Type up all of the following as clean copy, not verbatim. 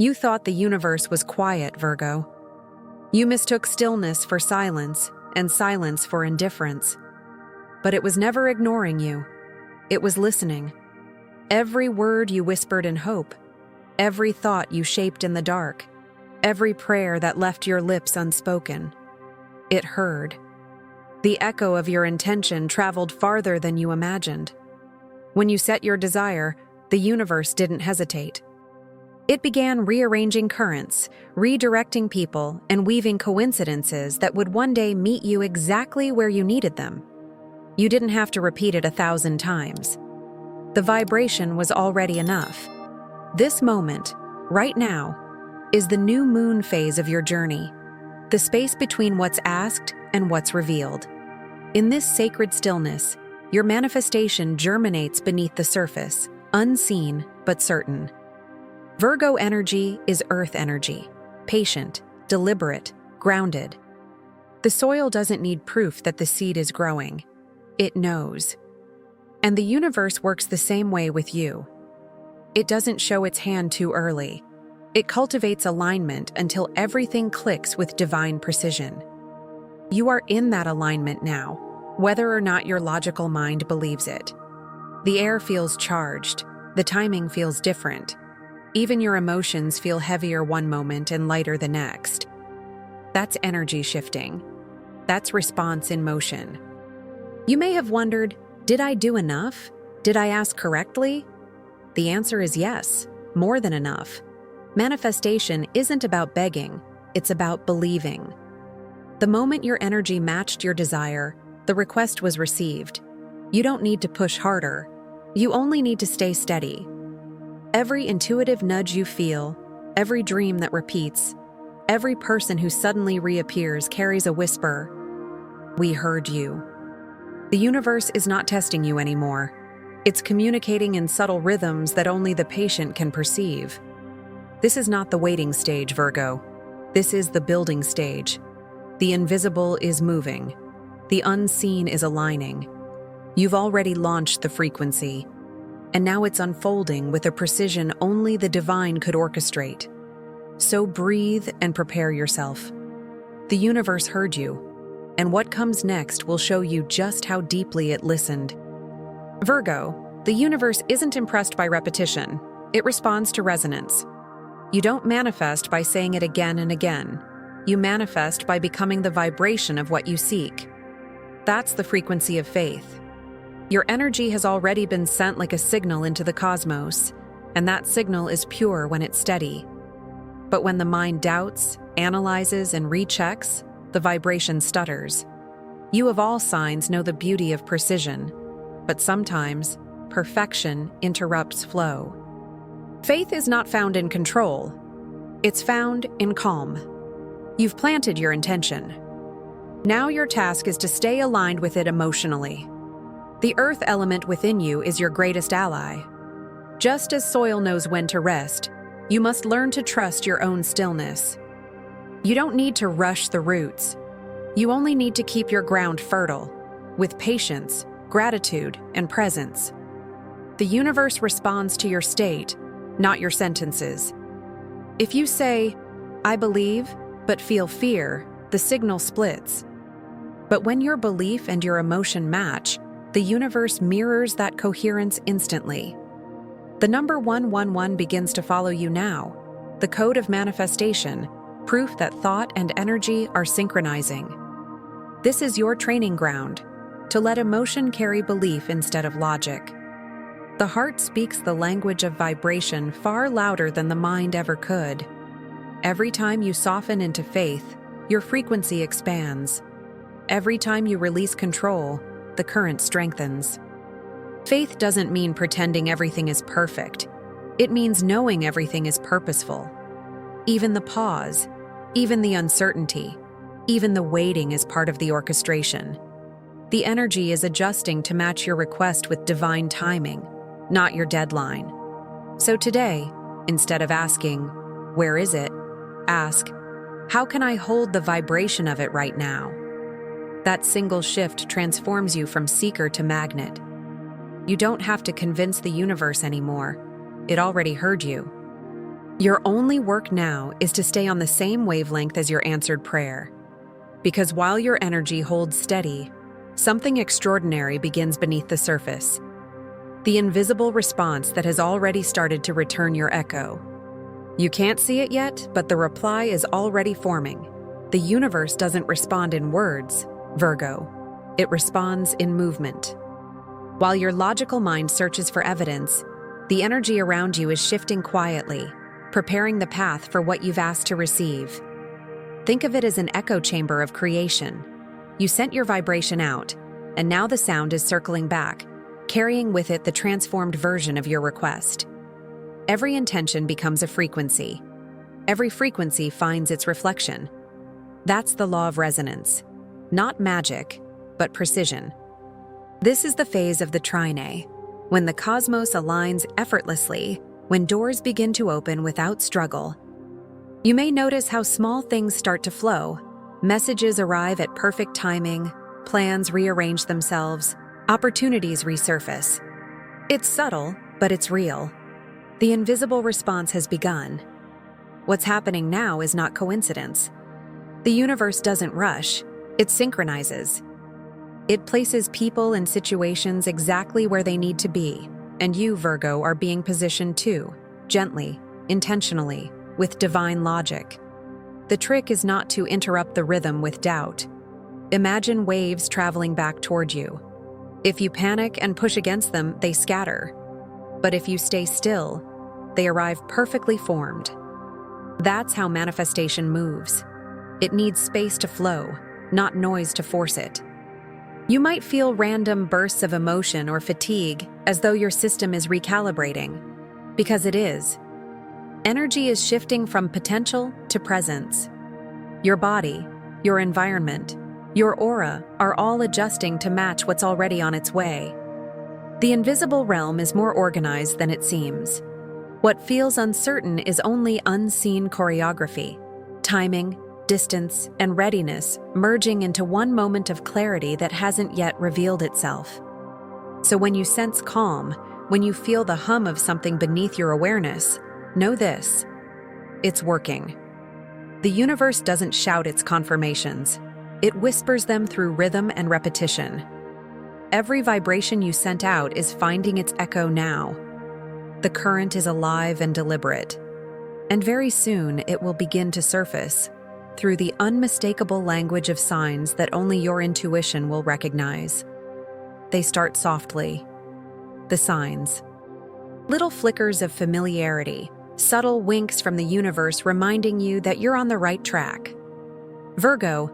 You thought the universe was quiet, Virgo. You mistook stillness for silence and silence for indifference. But it was never ignoring you. It was listening. Every word you whispered in hope, every thought you shaped in the dark, every prayer that left your lips unspoken, it heard. The echo of your intention traveled farther than you imagined. When you set your desire, the universe didn't hesitate. It began rearranging currents, redirecting people, and weaving coincidences that would one day meet you exactly where you needed them. You didn't have to repeat it 1,000 times. The vibration was already enough. This moment, right now, is the new moon phase of your journey, the space between what's asked and what's revealed. In this sacred stillness, your manifestation germinates beneath the surface, unseen but certain. Virgo energy is earth energy, patient, deliberate, grounded. The soil doesn't need proof that the seed is growing. It knows. And the universe works the same way with you. It doesn't show its hand too early. It cultivates alignment until everything clicks with divine precision. You are in that alignment now, whether or not your logical mind believes it. The air feels charged. The timing feels different. Even your emotions feel heavier one moment and lighter the next. That's energy shifting. That's response in motion. You may have wondered, did I do enough? Did I ask correctly? The answer is yes, more than enough. Manifestation isn't about begging, it's about believing. The moment your energy matched your desire, the request was received. You don't need to push harder. You only need to stay steady. Every intuitive nudge you feel, every dream that repeats, every person who suddenly reappears carries a whisper, "We heard you." The universe is not testing you anymore. It's communicating in subtle rhythms that only the patient can perceive. This is not the waiting stage, Virgo. This is the building stage. The invisible is moving. The unseen is aligning. You've already launched the frequency, and now it's unfolding with a precision only the divine could orchestrate. So breathe and prepare yourself. The universe heard you, and what comes next will show you just how deeply it listened. Virgo, the universe isn't impressed by repetition. It responds to resonance. You don't manifest by saying it again and again. You manifest by becoming the vibration of what you seek. That's the frequency of faith. Your energy has already been sent like a signal into the cosmos, and that signal is pure when it's steady. But when the mind doubts, analyzes, and rechecks, the vibration stutters. You of all signs know the beauty of precision, but sometimes perfection interrupts flow. Faith is not found in control. It's found in calm. You've planted your intention. Now your task is to stay aligned with it emotionally. The earth element within you is your greatest ally. Just as soil knows when to rest, you must learn to trust your own stillness. You don't need to rush the roots. You only need to keep your ground fertile, with patience, gratitude, and presence. The universe responds to your state, not your sentences. If you say, "I believe," but feel fear, the signal splits. But when your belief and your emotion match, the universe mirrors that coherence instantly. The number 111 begins to follow you now, the code of manifestation, proof that thought and energy are synchronizing. This is your training ground, to let emotion carry belief instead of logic. The heart speaks the language of vibration far louder than the mind ever could. Every time you soften into faith, your frequency expands. Every time you release control, the current strengthens. Faith doesn't mean pretending everything is perfect. It means knowing everything is purposeful. Even the pause, even the uncertainty, even the waiting is part of the orchestration. The energy is adjusting to match your request with divine timing, not your deadline. So today, instead of asking, "Where is it?" ask, "How can I hold the vibration of it right now?" That single shift transforms you from seeker to magnet. You don't have to convince the universe anymore. It already heard you. Your only work now is to stay on the same wavelength as your answered prayer. Because while your energy holds steady, something extraordinary begins beneath the surface. The invisible response that has already started to return your echo. You can't see it yet, but the reply is already forming. The universe doesn't respond in words, Virgo. It responds in movement. While your logical mind searches for evidence, the energy around you is shifting quietly, preparing the path for what you've asked to receive. Think of it as an echo chamber of creation. You sent your vibration out, and now the sound is circling back, carrying with it the transformed version of your request. Every intention becomes a frequency. Every frequency finds its reflection. That's the law of resonance. Not magic, but precision. This is the phase of the trine, when the cosmos aligns effortlessly, when doors begin to open without struggle. You may notice how small things start to flow. Messages arrive at perfect timing, plans rearrange themselves, opportunities resurface. It's subtle, but it's real. The invisible response has begun. What's happening now is not coincidence. The universe doesn't rush, it synchronizes. It places people and situations exactly where they need to be, and you, Virgo, are being positioned too, gently, intentionally, with divine logic. The trick is not to interrupt the rhythm with doubt. Imagine waves traveling back toward you. If you panic and push against them, they scatter. But if you stay still, they arrive perfectly formed. That's how manifestation moves. It needs space to flow, not noise to force it. You might feel random bursts of emotion or fatigue, as though your system is recalibrating. Because it is. Energy is shifting from potential to presence. Your body, your environment, your aura are all adjusting to match what's already on its way. The invisible realm is more organized than it seems. What feels uncertain is only unseen choreography, timing, distance, and readiness merging into one moment of clarity that hasn't yet revealed itself. So when you sense calm, when you feel the hum of something beneath your awareness, know this: it's working. The universe doesn't shout its confirmations. It whispers them through rhythm and repetition. Every vibration you sent out is finding its echo now. The current is alive and deliberate. And very soon it will begin to surface through the unmistakable language of signs that only your intuition will recognize. They start softly. The signs. Little flickers of familiarity, subtle winks from the universe reminding you that you're on the right track. Virgo,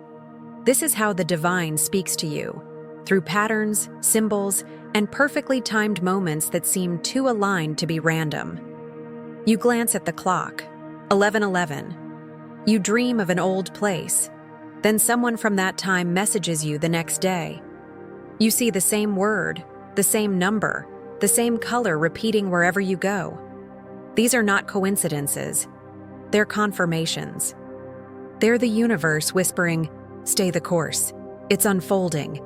this is how the divine speaks to you, through patterns, symbols, and perfectly timed moments that seem too aligned to be random. You glance at the clock, 11:11. You dream of an old place. Then someone from that time messages you the next day. You see the same word, the same number, the same color repeating wherever you go. These are not coincidences. They're confirmations. They're the universe whispering, "Stay the course. It's unfolding."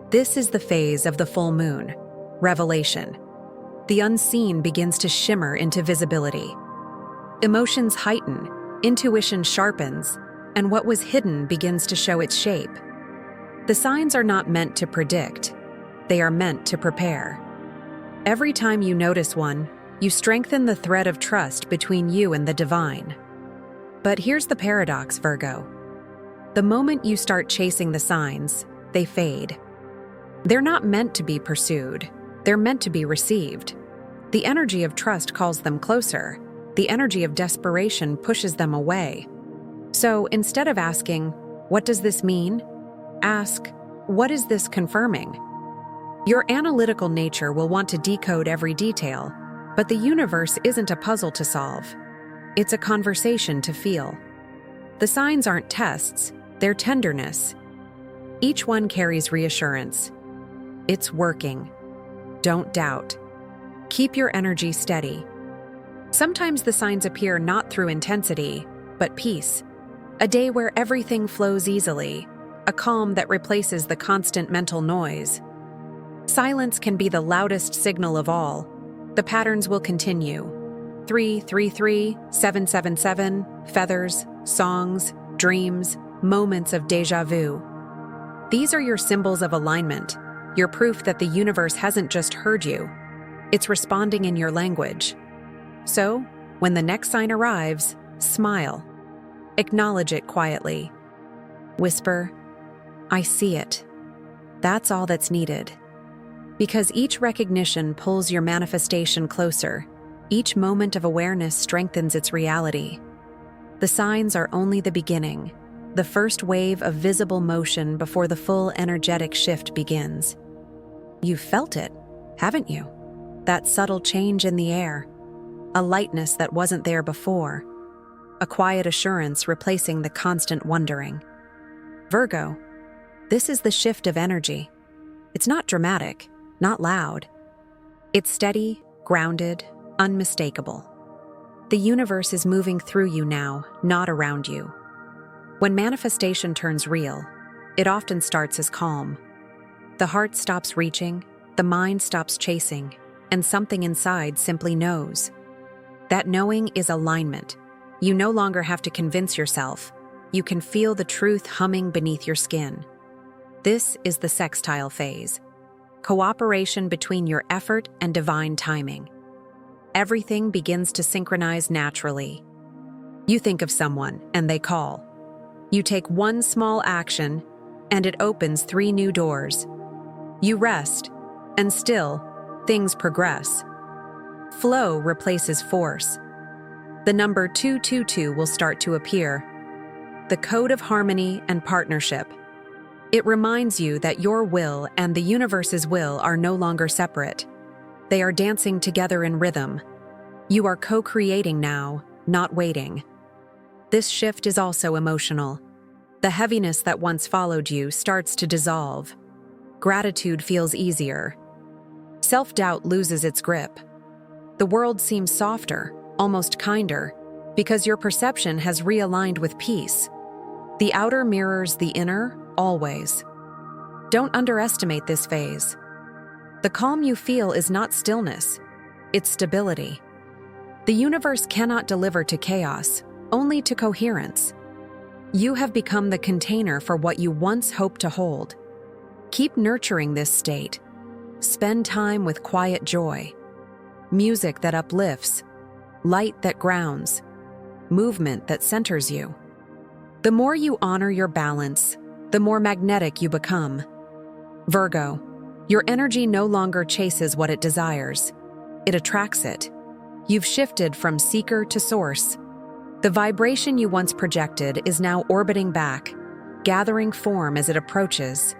This is the phase of the full moon, revelation. The unseen begins to shimmer into visibility. Emotions heighten, intuition sharpens, and what was hidden begins to show its shape. The signs are not meant to predict. They are meant to prepare. Every time you notice one, you strengthen the thread of trust between you and the divine. But here's the paradox, Virgo. The moment you start chasing the signs, they fade. They're not meant to be pursued. They're meant to be received. The energy of trust calls them closer. The energy of desperation pushes them away. So instead of asking, "What does this mean?" ask, "What is this confirming?" Your analytical nature will want to decode every detail, but the universe isn't a puzzle to solve. It's a conversation to feel. The signs aren't tests, they're tenderness. Each one carries reassurance. It's working. Don't doubt. Keep your energy steady. Sometimes the signs appear not through intensity, but peace. A day where everything flows easily, a calm that replaces the constant mental noise. Silence can be the loudest signal of all. The patterns will continue. 333-777, feathers, songs, dreams, moments of déjà vu. These are your symbols of alignment, your proof that the universe hasn't just heard you, it's responding in your language. So, when the next sign arrives, smile. Acknowledge it quietly. Whisper, "I see it." That's all that's needed. Because each recognition pulls your manifestation closer, each moment of awareness strengthens its reality. The signs are only the beginning, the first wave of visible motion before the full energetic shift begins. You've felt it, haven't you? That subtle change in the air, a lightness that wasn't there before, a quiet assurance replacing the constant wondering. Virgo, this is the shift of energy. It's not dramatic, not loud. It's steady, grounded, unmistakable. The universe is moving through you now, not around you. When manifestation turns real, it often starts as calm. The heart stops reaching, the mind stops chasing, and something inside simply knows. That knowing is alignment. You no longer have to convince yourself. You can feel the truth humming beneath your skin. This is the sextile phase. Cooperation between your effort and divine timing. Everything begins to synchronize naturally. You think of someone, and they call. You take one small action, and it opens 3 new doors. You rest, and still, things progress. Flow replaces force. The number 222 will start to appear. The code of harmony and partnership. It reminds you that your will and the universe's will are no longer separate. They are dancing together in rhythm. You are co-creating now, not waiting. This shift is also emotional. The heaviness that once followed you starts to dissolve. Gratitude feels easier. Self-doubt loses its grip. The world seems softer, almost kinder, because your perception has realigned with peace. The outer mirrors the inner, always. Don't underestimate this phase. The calm you feel is not stillness, it's stability. The universe cannot deliver to chaos, only to coherence. You have become the container for what you once hoped to hold. Keep nurturing this state. Spend time with quiet joy, music that uplifts, light that grounds, movement that centers you. The more you honor your balance, the more magnetic you become. Virgo, your energy no longer chases what it desires. It attracts it. You've shifted from seeker to source. The vibration you once projected is now orbiting back, gathering form as it approaches.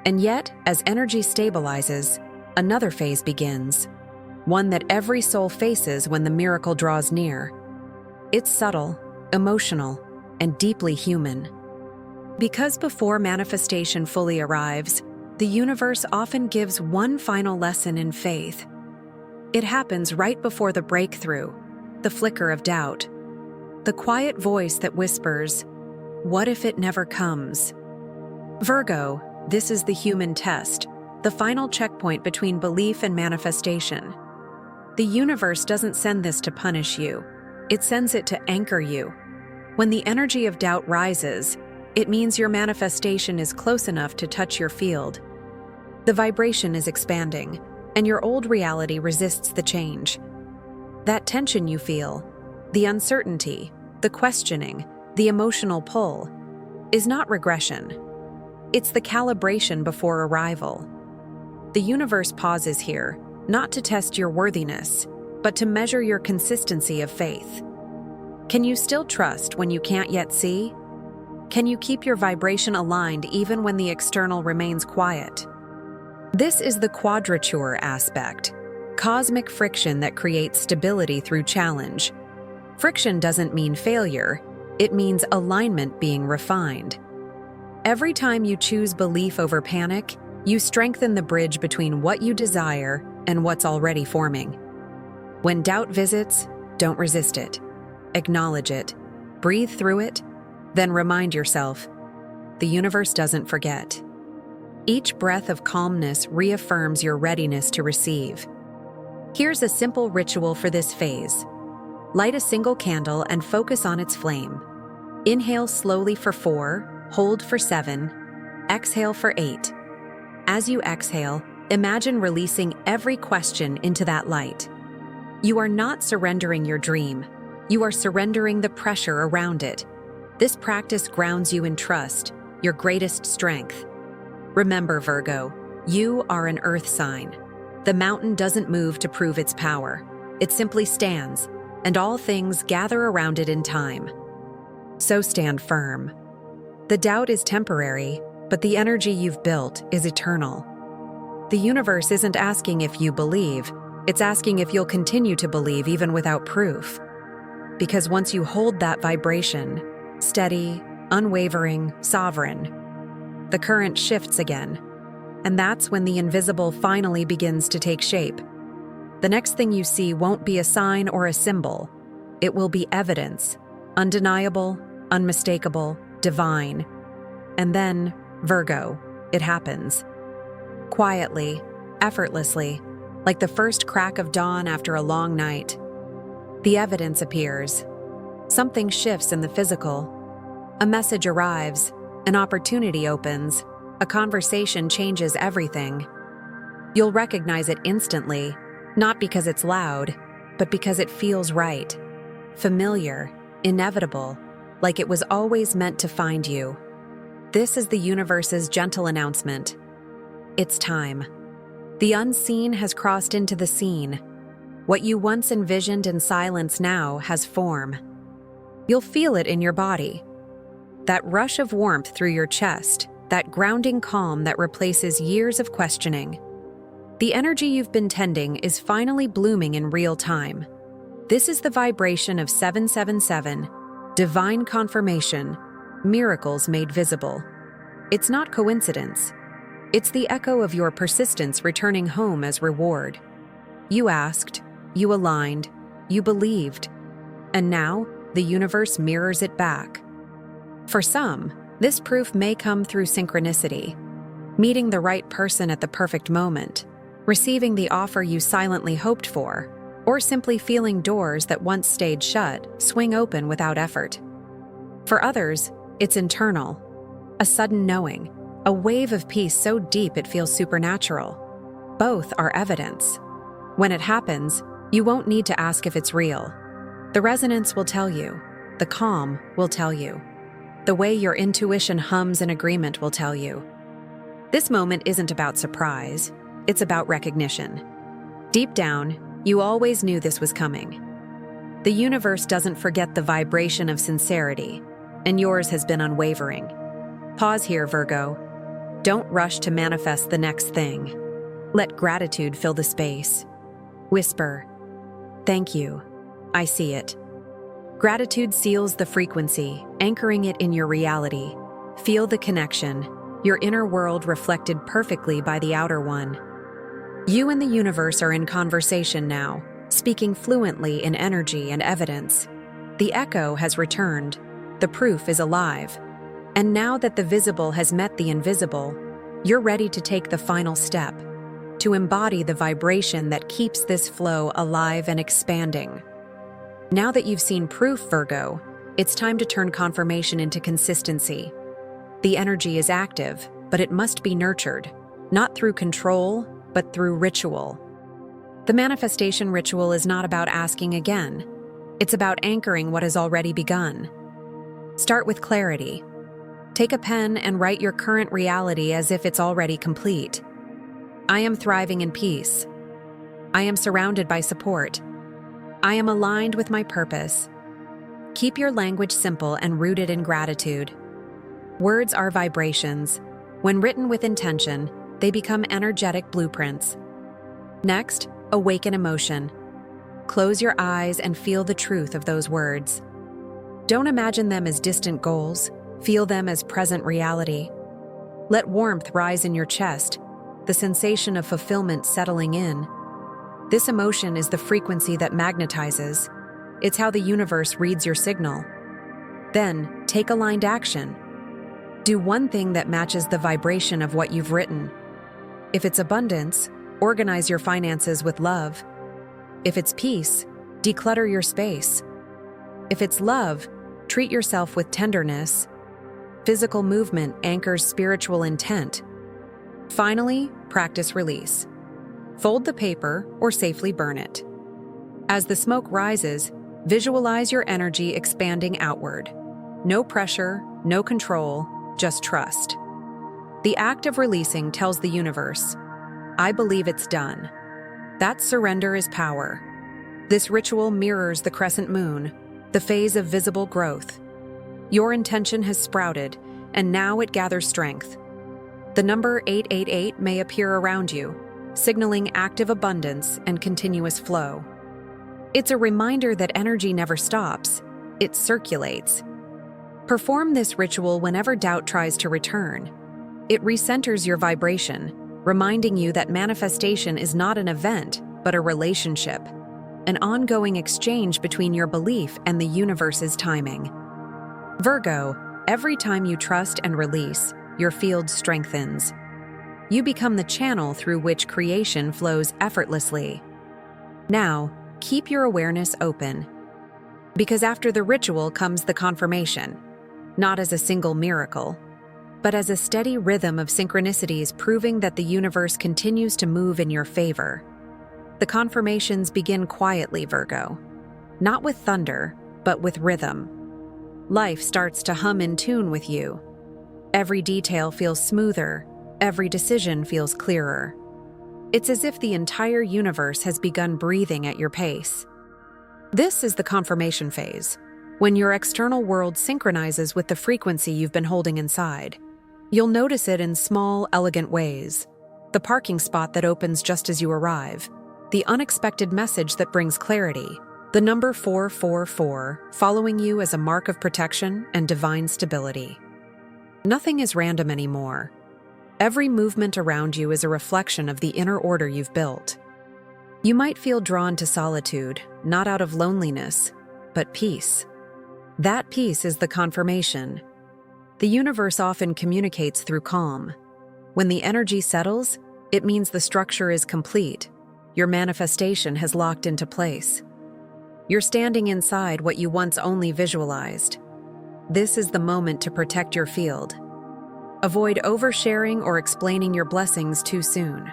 And yet, as energy stabilizes, another phase begins, one that every soul faces when the miracle draws near. It's subtle, emotional, and deeply human. Because before manifestation fully arrives, the universe often gives one final lesson in faith. It happens right before the breakthrough, the flicker of doubt, the quiet voice that whispers, "What if it never comes?" Virgo, this is the human test, the final checkpoint between belief and manifestation. The universe doesn't send this to punish you. It sends it to anchor you. When the energy of doubt rises, it means your manifestation is close enough to touch your field. The vibration is expanding, and your old reality resists the change. That tension you feel, the uncertainty, the questioning, the emotional pull, is not regression. It's the calibration before arrival. The universe pauses here, not to test your worthiness, but to measure your consistency of faith. Can you still trust when you can't yet see? Can you keep your vibration aligned even when the external remains quiet? This is the quadrature aspect, cosmic friction that creates stability through challenge. Friction doesn't mean failure, it means alignment being refined. Every time you choose belief over panic, you strengthen the bridge between what you desire and what's already forming. When doubt visits, don't resist it. Acknowledge it, breathe through it, then remind yourself, the universe doesn't forget. Each breath of calmness reaffirms your readiness to receive. Here's a simple ritual for this phase. Light a single candle and focus on its flame. Inhale slowly for 4, hold for 7, exhale for 8. As you exhale, imagine releasing every question into that light. You are not surrendering your dream. You are surrendering the pressure around it. This practice grounds you in trust, your greatest strength. Remember, Virgo, you are an earth sign. The mountain doesn't move to prove its power. It simply stands, and all things gather around it in time. So stand firm. The doubt is temporary, but the energy you've built is eternal. The universe isn't asking if you believe, it's asking if you'll continue to believe even without proof. Because once you hold that vibration, steady, unwavering, sovereign, the current shifts again. And that's when the invisible finally begins to take shape. The next thing you see won't be a sign or a symbol. It will be evidence, undeniable, unmistakable, divine. And then, Virgo, it happens. Quietly, effortlessly, like the first crack of dawn after a long night. The evidence appears. Something shifts in the physical. A message arrives, an opportunity opens, a conversation changes everything. You'll recognize it instantly, not because it's loud, but because it feels right. Familiar, inevitable, like it was always meant to find you. This is the universe's gentle announcement. It's time. The unseen has crossed into the scene. What you once envisioned in silence now has form. You'll feel it in your body. That rush of warmth through your chest, that grounding calm that replaces years of questioning. The energy you've been tending is finally blooming in real time. This is the vibration of 777, divine confirmation, miracles made visible. It's not coincidence. It's the echo of your persistence returning home as reward. You asked, you aligned, you believed, and now the universe mirrors it back. For some, this proof may come through synchronicity, meeting the right person at the perfect moment, receiving the offer you silently hoped for, or simply feeling doors that once stayed shut swing open without effort. For others, it's internal, a sudden knowing, a wave of peace so deep it feels supernatural. Both are evidence. When it happens, you won't need to ask if it's real. The resonance will tell you. The calm will tell you. The way your intuition hums in agreement will tell you. This moment isn't about surprise. It's about recognition. Deep down, you always knew this was coming. The universe doesn't forget the vibration of sincerity, and yours has been unwavering. Pause here, Virgo. Don't rush to manifest the next thing. Let gratitude fill the space. Whisper, "Thank you. I see it." Gratitude seals the frequency, anchoring it in your reality. Feel the connection, your inner world reflected perfectly by the outer one. You and the universe are in conversation now, speaking fluently in energy and evidence. The echo has returned. The proof is alive. And now that the visible has met the invisible, you're ready to take the final step, to embody the vibration that keeps this flow alive and expanding. Now that you've seen proof, Virgo, it's time to turn confirmation into consistency. The energy is active, but it must be nurtured, not through control, but through ritual. The manifestation ritual is not about asking again. It's about anchoring what has already begun. Start with clarity. Take a pen and write your current reality as if it's already complete. I am thriving in peace. I am surrounded by support. I am aligned with my purpose. Keep your language simple and rooted in gratitude. Words are vibrations. When written with intention, they become energetic blueprints. Next, awaken emotion. Close your eyes and feel the truth of those words. Don't imagine them as distant goals. Feel them as present reality. Let warmth rise in your chest, the sensation of fulfillment settling in. This emotion is the frequency that magnetizes. It's how the universe reads your signal. Then, take aligned action. Do one thing that matches the vibration of what you've written. If it's abundance, organize your finances with love. If it's peace, declutter your space. If it's love, treat yourself with tenderness. Physical movement anchors spiritual intent. Finally, practice release. Fold the paper or safely burn it. As the smoke rises, visualize your energy expanding outward. No pressure, no control, just trust. The act of releasing tells the universe, I believe it's done. That surrender is power. This ritual mirrors the crescent moon, the phase of visible growth. Your intention has sprouted, and now it gathers strength. The number 888 may appear around you, signaling active abundance and continuous flow. It's a reminder that energy never stops, it circulates. Perform this ritual whenever doubt tries to return. It recenters your vibration, reminding you that manifestation is not an event, but a relationship, an ongoing exchange between your belief and the universe's timing. Virgo, every time you trust and release, your field strengthens. You become the channel through which creation flows effortlessly. Now, keep your awareness open, because after the ritual comes the confirmation, not as a single miracle, but as a steady rhythm of synchronicities proving that the universe continues to move in your favor. The confirmations begin quietly, Virgo, not with thunder, but with rhythm. Life starts to hum in tune with you. Every detail feels smoother, every decision feels clearer. It's as if the entire universe has begun breathing at your pace. This is the confirmation phase, when your external world synchronizes with the frequency you've been holding inside. You'll notice it in small, elegant ways. The parking spot that opens just as you arrive, the unexpected message that brings clarity, the number 444 following you as a mark of protection and divine stability. Nothing is random anymore. Every movement around you is a reflection of the inner order you've built. You might feel drawn to solitude, not out of loneliness, but peace. That peace is the confirmation. The universe often communicates through calm. When the energy settles, it means the structure is complete. Your manifestation has locked into place. You're standing inside what you once only visualized. This is the moment to protect your field. Avoid oversharing or explaining your blessings too soon.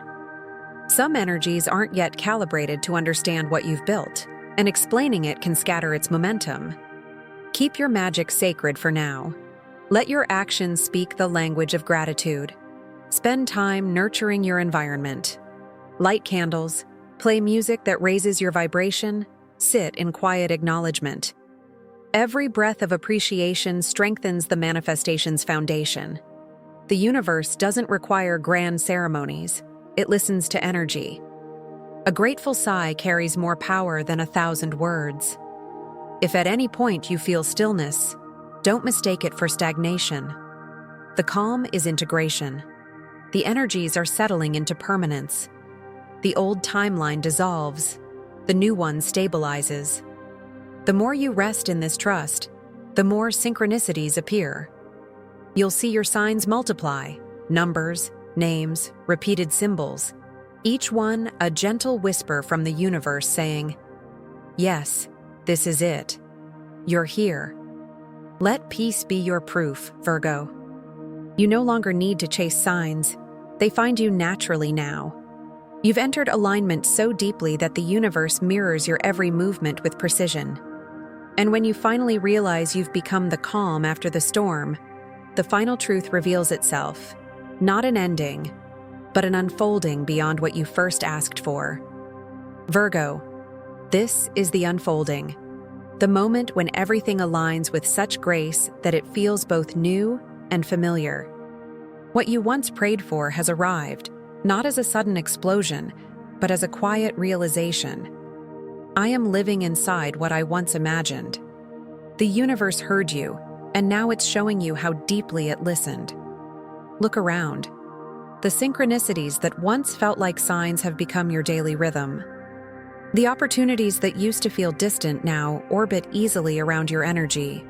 Some energies aren't yet calibrated to understand what you've built, and explaining it can scatter its momentum. Keep your magic sacred for now. Let your actions speak the language of gratitude. Spend time nurturing your environment. Light candles, play music that raises your vibration, sit in quiet acknowledgement. Every breath of appreciation strengthens the manifestation's foundation. The universe doesn't require grand ceremonies. It listens to energy. A grateful sigh carries more power than 1,000 words. If at any point you feel stillness, don't mistake it for stagnation. The calm is integration. The energies are settling into permanence. The old timeline dissolves. The new one stabilizes. The more you rest in this trust, the more synchronicities appear. You'll see your signs multiply, numbers, names, repeated symbols, each one a gentle whisper from the universe saying, "Yes, this is it. You're here." Let peace be your proof, Virgo. You no longer need to chase signs. They find you naturally now. You've entered alignment so deeply that the universe mirrors your every movement with precision. And when you finally realize you've become the calm after the storm, the final truth reveals itself. Not an ending, but an unfolding beyond what you first asked for. Virgo, this is the unfolding. The moment when everything aligns with such grace that it feels both new and familiar. What you once prayed for has arrived, not as a sudden explosion, but as a quiet realization. I am living inside what I once imagined. The universe heard you, and now it's showing you how deeply it listened. Look around. The synchronicities that once felt like signs have become your daily rhythm. The opportunities that used to feel distant now orbit easily around your energy.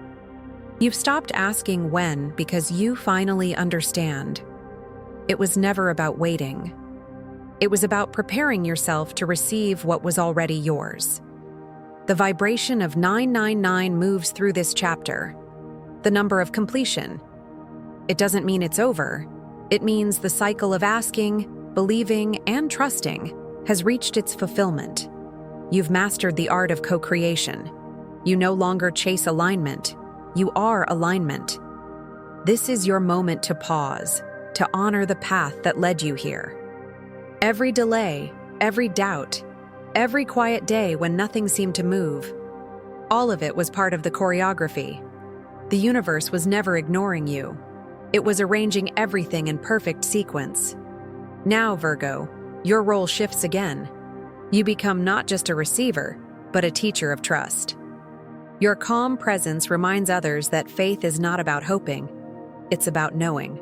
You've stopped asking when because you finally understand. It was never about waiting. It was about preparing yourself to receive what was already yours. The vibration of 999 moves through this chapter, the number of completion. It doesn't mean it's over. It means the cycle of asking, believing, and trusting has reached its fulfillment. You've mastered the art of co-creation. You no longer chase alignment. You are alignment. This is your moment to pause, to honor the path that led you here. Every delay, every doubt, every quiet day when nothing seemed to move, all of it was part of the choreography. The universe was never ignoring you. It was arranging everything in perfect sequence. Now, Virgo, your role shifts again. You become not just a receiver, but a teacher of trust. Your calm presence reminds others that faith is not about hoping, it's about knowing.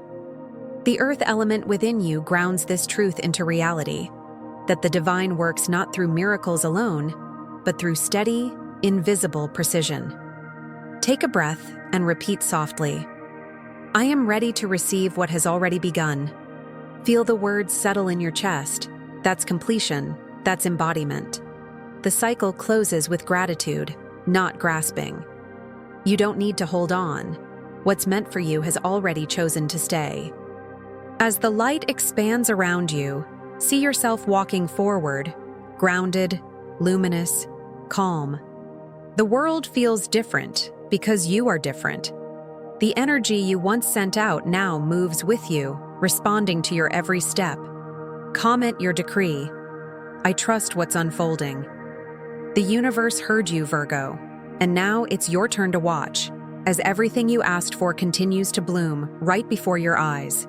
The earth element within you grounds this truth into reality, that the divine works not through miracles alone, but through steady, invisible precision. Take a breath and repeat softly, I am ready to receive what has already begun. Feel the words settle in your chest. That's completion. That's embodiment. The cycle closes with gratitude, not grasping. You don't need to hold on. What's meant for you has already chosen to stay. As the light expands around you, see yourself walking forward, grounded, luminous, calm. The world feels different because you are different. The energy you once sent out now moves with you, responding to your every step. Comment your decree. I trust what's unfolding. The universe heard you, Virgo, and now it's your turn to watch, as everything you asked for continues to bloom right before your eyes.